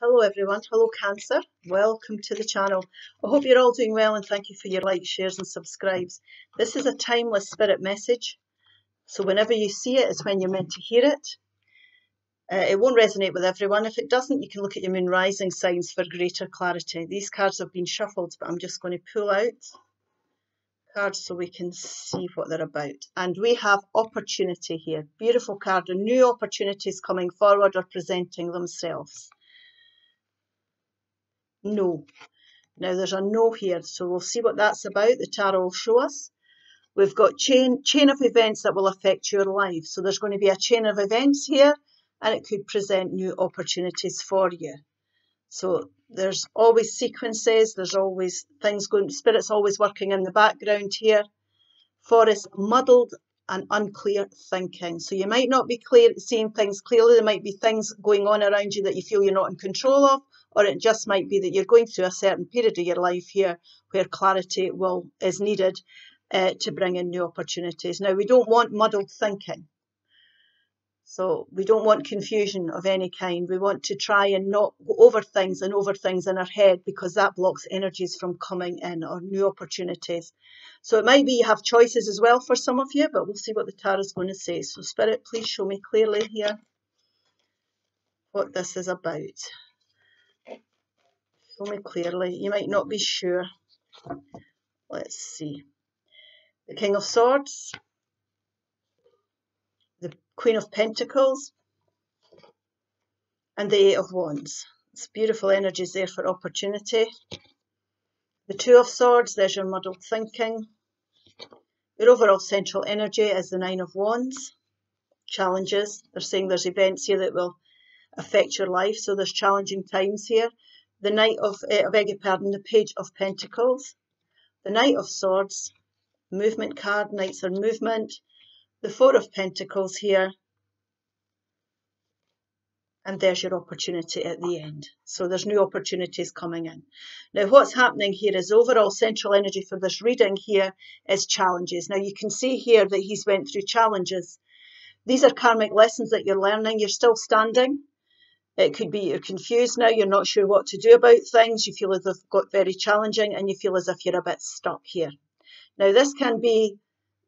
Hello everyone, hello Cancer, welcome to the channel. I hope you're all doing well and thank you for your likes, shares and subscribes. This is a timeless spirit message, so whenever you see it, it's when you're meant to hear it. It won't resonate with everyone. If it doesn't, you can look at your moon rising signs for greater clarity. These cards have been shuffled, but I'm just going to pull out cards so we can see what they're about. And we have opportunity here. Beautiful card, and new opportunities coming forward or presenting themselves. No. Now there's a no here, so we'll see what that's about. The tarot will show us. We've got chain of events that will affect your life. So there's going to be a chain of events here, and it could present new opportunities for you. So there's always sequences, there's always things going, Spirit's always working in the background here. Forest, muddled and unclear thinking. So you might not be seeing things clearly. There might be things going on around you that you feel you're not in control of, or it just might be that you're going through a certain period of your life here where clarity is needed to bring in new opportunities. Now, we don't want muddled thinking. So we don't want confusion of any kind. We want to try and not go over things in our head, because that blocks energies from coming in or new opportunities. So it might be you have choices as well for some of you, but we'll see what the tarot is going to say. So Spirit, please show me clearly here what this is about. Show me clearly. You might not be sure. Let's see. The King of Swords. The Queen of Pentacles. And the Eight of Wands. It's beautiful energies there for opportunity. The Two of Swords, there's your muddled thinking. Your overall central energy is the Nine of Wands. Challenges. They're saying there's events here that will affect your life, so there's challenging times here. The the Page of Pentacles. The Knight of Swords. Movement card, Knights are movement. The Four of Pentacles here. And there's your opportunity at the end. So there's new opportunities coming in. Now what's happening here is overall central energy for this reading here is challenges. Now you can see here that he's went through challenges. These are karmic lessons that you're learning. You're still standing. It could be you're confused now. You're not sure what to do about things. You feel as if it's got very challenging and you feel as if you're a bit stuck here. Now this can be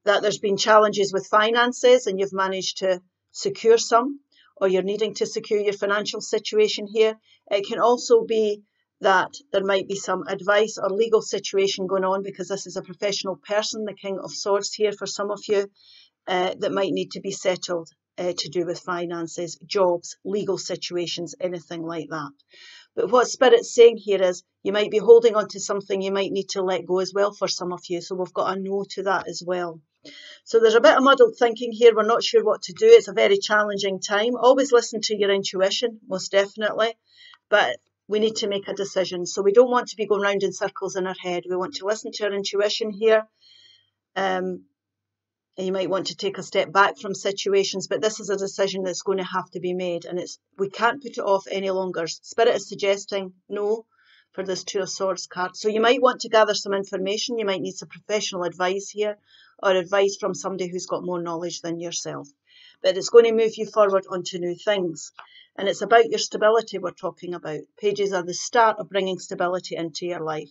that there's been challenges with finances and you've managed to secure some, or you're needing to secure your financial situation here. It can also be that there might be some advice or legal situation going on, because this is a professional person, the King of Swords here for some of you, that might need to be settled to do with finances, jobs, legal situations, anything like that. But what Spirit's saying here is you might be holding on to something you might need to let go as well for some of you. So we've got a no to that as well. So there's a bit of muddled thinking here. We're not sure what to do. It's a very challenging time. Always listen to your intuition, most definitely. But we need to make a decision. So we don't want to be going round in circles in our head. We want to listen to our intuition here. And you might want to take a step back from situations, but this is a decision that's going to have to be made, and we can't put it off any longer. Spirit is suggesting no for this Two of Swords card. So you might want to gather some information. You might need some professional advice here, or advice from somebody who's got more knowledge than yourself. But it's going to move you forward onto new things. And it's about your stability we're talking about. Pages are the start of bringing stability into your life.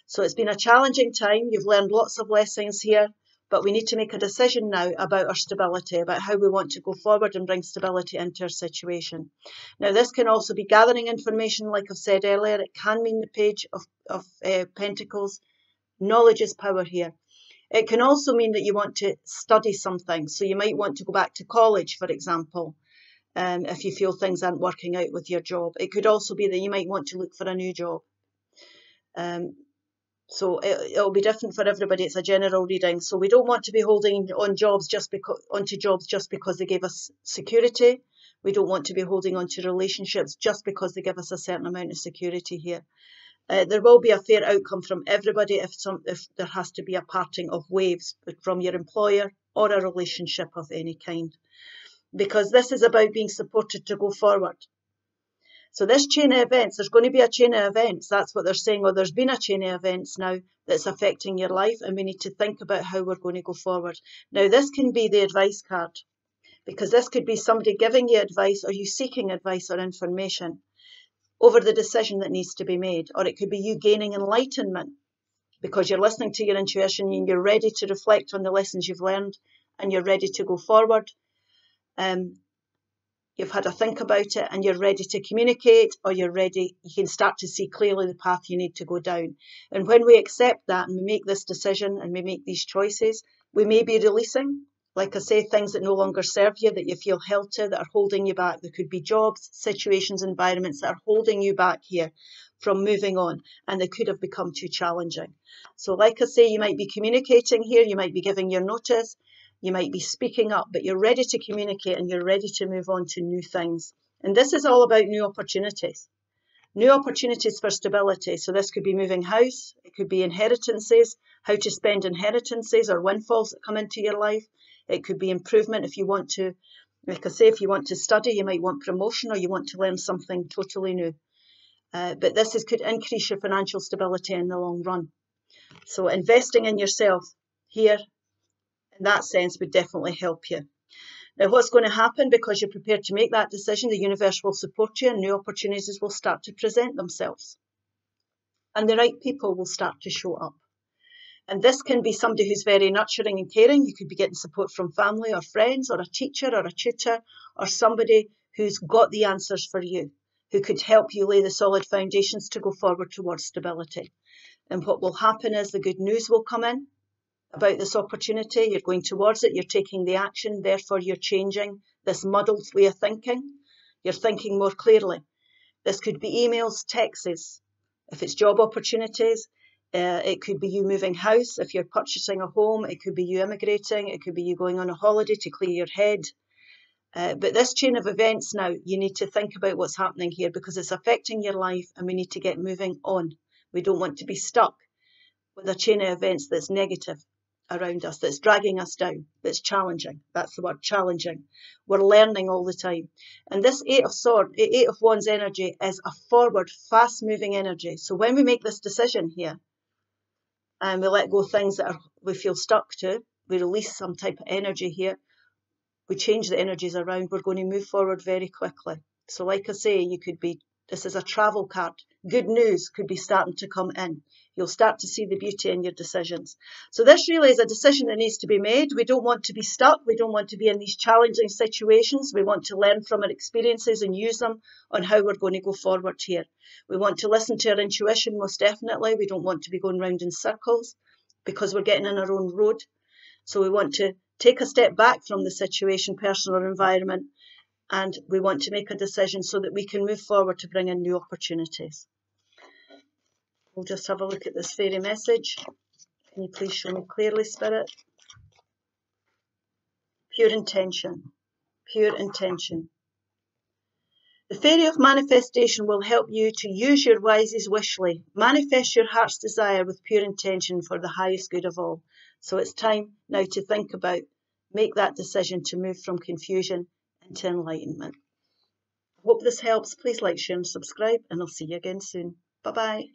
So it's been a challenging time. You've learned lots of lessons here. But we need to make a decision now about our stability, about how we want to go forward and bring stability into our situation. Now, this can also be gathering information, like I've said earlier. It can mean the Page of Pentacles. Knowledge is power here. It can also mean that you want to study something. So you might want to go back to college, for example, if you feel things aren't working out with your job. It could also be that you might want to look for a new job. So it'll be different for everybody. It's a general reading. So we don't want to be holding on jobs onto jobs just because they give us security. We don't want to be holding on to relationships just because they give us a certain amount of security here. There will be a fair outcome from everybody if there has to be a parting of ways from your employer or a relationship of any kind. Because this is about being supported to go forward. So this chain of events, there's going to be a chain of events. That's what they're saying. Or there's been a chain of events now that's affecting your life, and we need to think about how we're going to go forward. Now, this can be the advice card, because this could be somebody giving you advice or you seeking advice or information. over the decision that needs to be made. Or it could be you gaining enlightenment because you're listening to your intuition and you're ready to reflect on the lessons you've learned and you're ready to go forward. You've had a think about it and you're ready to communicate, or you're ready, you can start to see clearly the path you need to go down. And when we accept that and we make this decision and we make these choices, we may be releasing, like I say, things that no longer serve you, that you feel held to, that are holding you back. There could be jobs, situations, environments that are holding you back here from moving on, and they could have become too challenging. So like I say, you might be communicating here, you might be giving your notice, you might be speaking up, but you're ready to communicate and you're ready to move on to new things. And this is all about new opportunities. New opportunities for stability. So this could be moving house, it could be inheritances, how to spend inheritances or windfalls that come into your life. It could be improvement if you want to, like I say, if you want to study, you might want promotion or you want to learn something totally new. But this could increase your financial stability in the long run. So investing in yourself here, in that sense, would definitely help you. Now, what's going to happen, because you're prepared to make that decision, the universe will support you and new opportunities will start to present themselves. And the right people will start to show up. And this can be somebody who's very nurturing and caring. You could be getting support from family or friends or a teacher or a tutor or somebody who's got the answers for you, who could help you lay the solid foundations to go forward towards stability. And what will happen is the good news will come in about this opportunity. You're going towards it, you're taking the action, therefore you're changing this muddled way of thinking. You're thinking more clearly. This could be emails, texts. If it's job opportunities, it could be you moving house. If you're purchasing a home, it could be you immigrating, it could be you going on a holiday to clear your head. But this chain of events now, you need to think about what's happening here because it's affecting your life and we need to get moving on. We don't want to be stuck with a chain of events that's negative around us, that's dragging us down, that's challenging. That's the word, challenging. We're learning all the time. And this Eight of Wands energy is a forward, fast-moving energy. So when we make this decision here, and we let go of things that we feel stuck to, we release some type of energy here, we change the energies around, we're going to move forward very quickly. So like I say, this is a travel card. Good news could be starting to come in. You'll start to see the beauty in your decisions. So this really is a decision that needs to be made. We don't want to be stuck. We don't want to be in these challenging situations. We want to learn from our experiences and use them on how we're going to go forward here. We want to listen to our intuition, most definitely. We don't want to be going round in circles because we're getting in our own road. So we want to take a step back from the situation, person or environment, and we want to make a decision so that we can move forward to bring in new opportunities. We'll just have a look at this fairy message. Can you please show me clearly, Spirit? Pure intention. Pure intention. The Fairy of Manifestation will help you to use your wisest wishly. Manifest your heart's desire with pure intention for the highest good of all. So it's time now to think about, make that decision to move from confusion into enlightenment. I hope this helps. Please like, share and subscribe, and I'll see you again soon. Bye-bye.